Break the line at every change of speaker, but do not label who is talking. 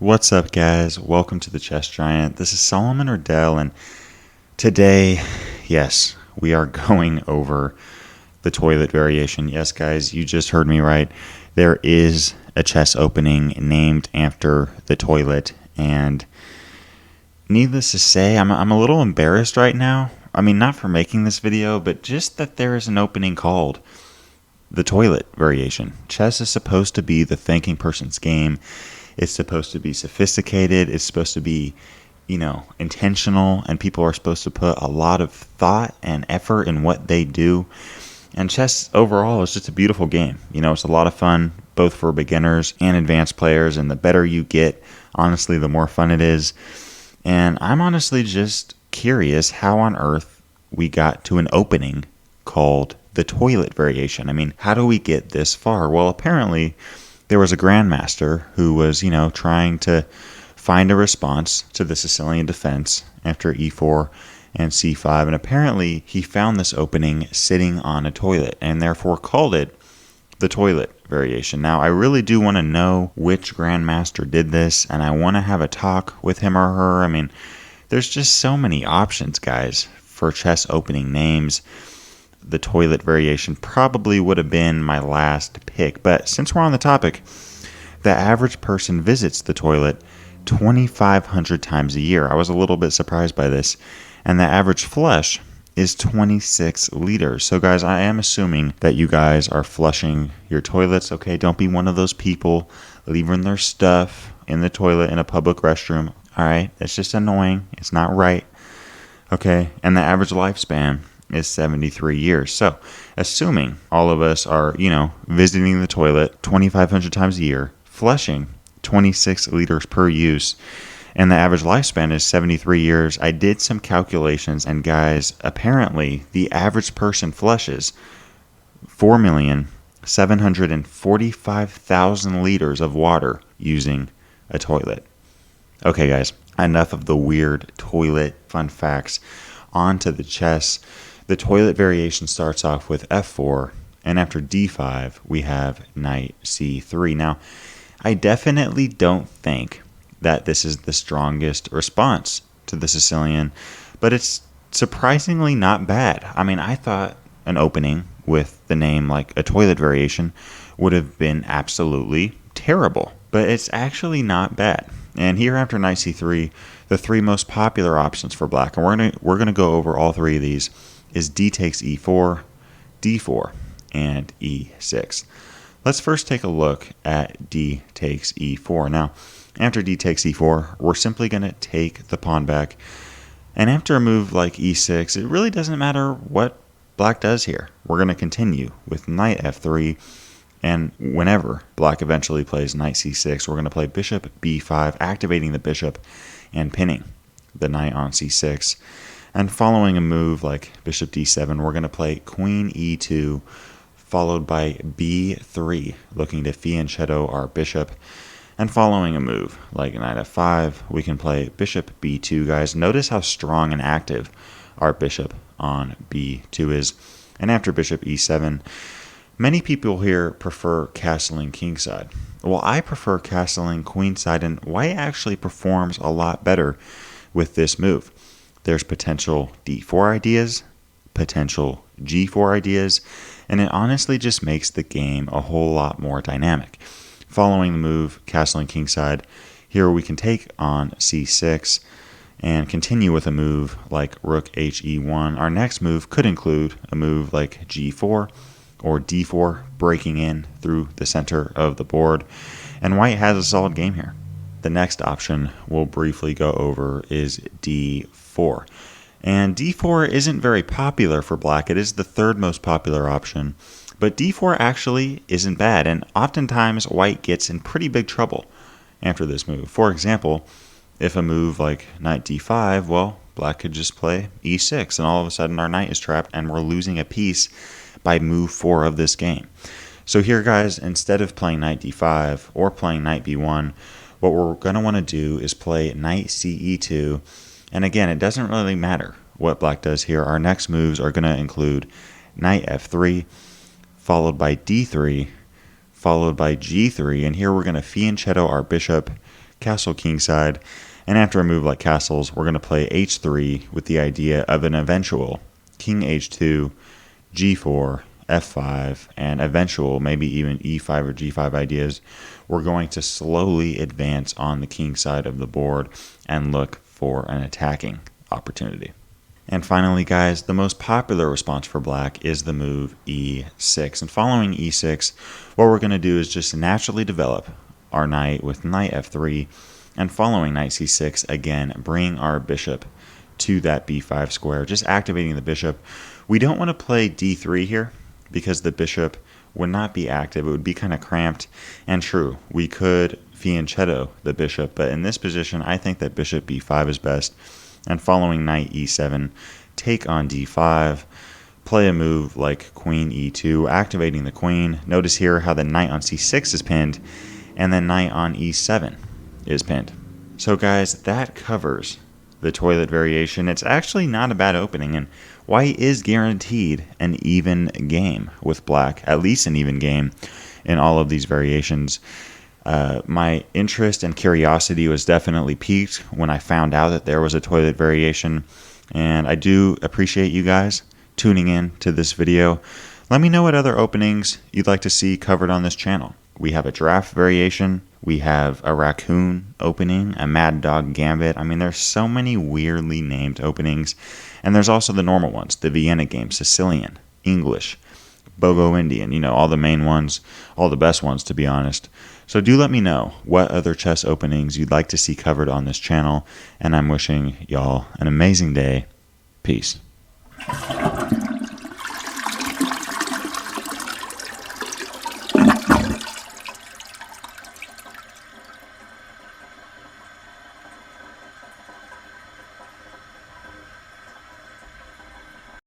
What's up, guys? Welcome to the Chess Giant. This is Solomon Riddell, and today, yes, we are going over the toilet variation. Yes, guys, you just heard me right. There is a chess opening named after the toilet, and needless to say, I'm a little embarrassed right now. I mean, not for making this video, but just that there is an opening called the toilet variation. Chess is supposed to be the thinking person's game. It's supposed to be sophisticated. It's supposed to be, intentional, and people are supposed to put a lot of thought and effort in what they do. And chess overall is just a beautiful game. It's a lot of fun, both for beginners and advanced players. And the better you get, honestly, the more fun it is. And I'm honestly just curious how on earth we got to an opening called the toilet variation. I mean, how do we get this far? Well, apparently there was a grandmaster who was, trying to find a response to the Sicilian Defense after e4 and c5, and apparently he found this opening sitting on a toilet and therefore called it the toilet variation. Now, I really do want to know which grandmaster did this, and I want to have a talk with him or her. I mean, there's just so many options, guys, for chess opening names. The toilet variation probably would have been my last pick, but since we're on the topic, the average person visits the toilet 2,500 times a year. I was a little bit surprised by this, and the average flush is 26 liters. So guys, I am assuming that you guys are flushing your toilets. Okay, don't be one of those people leaving their stuff in the toilet in a public restroom. All right, that's just annoying. It's not right. Okay, and the average lifespan is 73 years. So, assuming all of us are, visiting the toilet 2,500 times a year, flushing 26 liters per use, and the average lifespan is 73 years, I did some calculations, and guys, apparently the average person flushes 4,745,000 liters of water using a toilet. Okay, guys, enough of the weird toilet fun facts. On to the chess. The toilet variation starts off with f4, and after d5, we have knight c3. Now, I definitely don't think that this is the strongest response to the Sicilian, but it's surprisingly not bad. I mean, I thought an opening with the name like a toilet variation would have been absolutely terrible, but it's actually not bad. And here after knight c3, the three most popular options for black, and we're gonna go over all three of these, is d takes e4, d4, and e6. Let's first take a look at d takes e4. Now, after d takes e4, we're simply going to take the pawn back. And after a move like e6, it really doesn't matter what black does here. We're going to continue with knight f3. And whenever black eventually plays knight c6, we're going to play bishop b5, activating the bishop and pinning the knight on c6. And following a move like bishop d7, we're going to play queen e2, followed by b3, looking to fianchetto our bishop. And following a move like knight f5, we can play bishop b2, guys. Notice how strong and active our bishop on b2 is. And after bishop e7, many people here prefer castling kingside. Well, I prefer castling queenside, and white actually performs a lot better with this move. There's potential d4 ideas, potential g4 ideas, and it honestly just makes the game a whole lot more dynamic. Following the move, castling kingside, here we can take on c6 and continue with a move like rook he1. Our next move could include a move like g4 or d4, breaking in through the center of the board, and white has a solid game here. The next option we'll briefly go over is d4. And d4 isn't very popular for black. It is the third most popular option. But d4 actually isn't bad, and oftentimes white gets in pretty big trouble after this move. For example, if a move like knight d5, well, black could just play e6, and all of a sudden our knight is trapped, and we're losing a piece by move 4 of this game. So here, guys, instead of playing knight d5 or playing knight b1, what we're going to want to do is play knight ce2. And again, it doesn't really matter what black does here. Our next moves are going to include knight f3, followed by d3, followed by g3. And here we're going to fianchetto our bishop, castle kingside, and after a move like castles, we're going to play h3 with the idea of an eventual king h2, g4, f5, and eventual maybe even e5 or g5 ideas. We're going to slowly advance on the king side of the board and look for an attacking opportunity. And finally, guys, the most popular response for black is the move e6. And following e6, what we're going to do is just naturally develop our knight with knight f3, and following knight c6, again, bring our bishop to that b5 square, just activating the bishop. We don't want to play d3 here because the bishop would not be active. It would be kind of cramped. And true, we could fianchetto the bishop, but in this position, I think that bishop b5 is best. And following knight e7, take on d5, play a move like queen e2, activating the queen. Notice here how the knight on c6 is pinned, and then knight on e7 is pinned. So guys, that covers the toilet variation. It's actually not a bad opening, and white is guaranteed an even game with black, at least an even game in all of these variations. My interest and curiosity was definitely piqued when I found out that there was a toilet variation, and I do appreciate you guys tuning in to this video. Let me know what other openings you'd like to see covered on this channel. We have a giraffe variation, we have a raccoon opening, a mad dog gambit. I mean, there's so many weirdly named openings, and there's also the normal ones, the Vienna game, Sicilian, English, Bogo Indian, you know, all the main ones, all the best ones, to be honest. So do let me know what other chess openings you'd like to see covered on this channel, and I'm wishing y'all an amazing day. Peace.